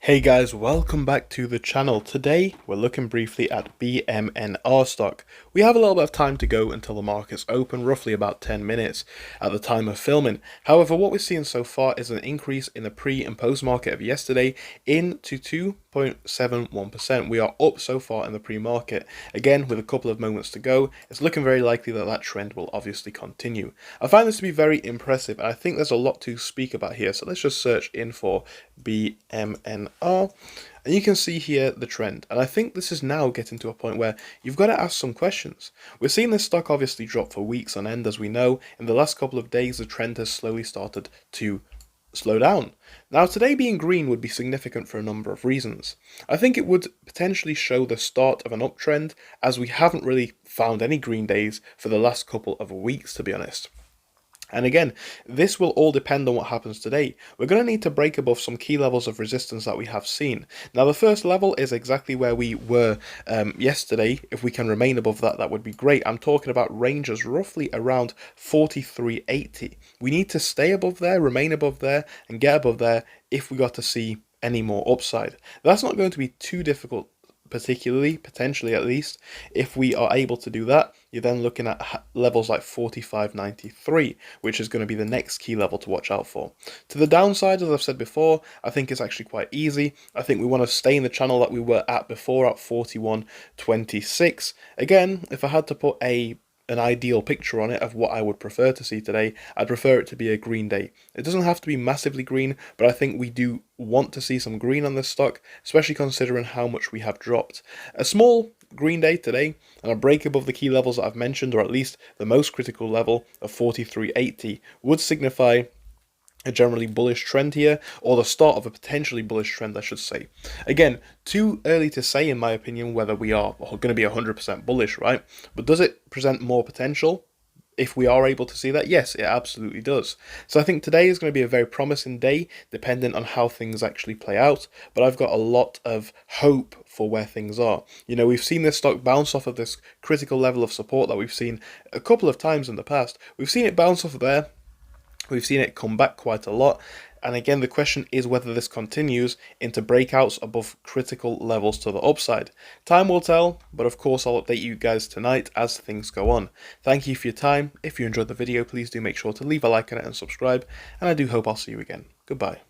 Hey guys, welcome back to the channel. Today we're looking briefly at Bmnr stock. We have a little bit of time to go until the markets open, roughly about 10 minutes at the time of filming. However, what we're seeing so far is an increase in the pre and post market of yesterday into 2.71%. We are up so far in the pre-market. Again, with a couple of moments to go, it's looking very likely that that trend will obviously continue. I find this to be very impressive, and I think there's a lot to speak about here. So let's just search in for Bmnr. And you can see here the trend, and I think this is now getting to a point where you've got to ask some questions. We're seeing this stock obviously drop for weeks on end, as we know. In the last couple of days, the trend has slowly started to slow down. Now, today being green would be significant for a number of reasons. I think it would potentially show the start of an uptrend, as we haven't really found any green days for the last couple of weeks, to be honest. And again, this will all depend on what happens today. We're going to need to break above some key levels of resistance that we have seen. Now, the first level is exactly where we were yesterday. If we can remain above that, that would be great. I'm talking about ranges roughly around 43.80. We need to stay above there, remain above there, and get above there if we got to see any more upside. That's not going to be too difficult, potentially at least. If we are able to do that, you're then looking at levels like 45.93, which is going to be the next key level to watch out for. To the downside, as I've said before, I think it's actually quite easy. I think we want to stay in the channel that we were at before, at 41.26. Again, if I had to put an ideal picture on it of what I would prefer to see today, I'd prefer it to be a green day. It doesn't have to be massively green, but I think we do want to see some green on this stock, especially considering how much we have dropped. A small green day today and a break above the key levels that I've mentioned, or at least the most critical level of 43.80, would signify a generally bullish trend here, or the start of a potentially bullish trend, I should say. Again, too early to say, in my opinion, whether we are going to be 100% bullish, right? But does it present more potential? If we are able to see that, yes, it absolutely does. So I think today is going to be a very promising day, dependent on how things actually play out. But I've got a lot of hope for where things are. You know, we've seen this stock bounce off of this critical level of support that we've seen a couple of times in the past. We've seen it bounce off of there. We've seen it come back quite a lot. And again, the question is whether this continues into breakouts above critical levels to the upside. Time will tell, but of course I'll update you guys tonight as things go on. Thank you for your time. If you enjoyed the video, please do make sure to leave a like on it and subscribe. And I do hope I'll see you again. Goodbye.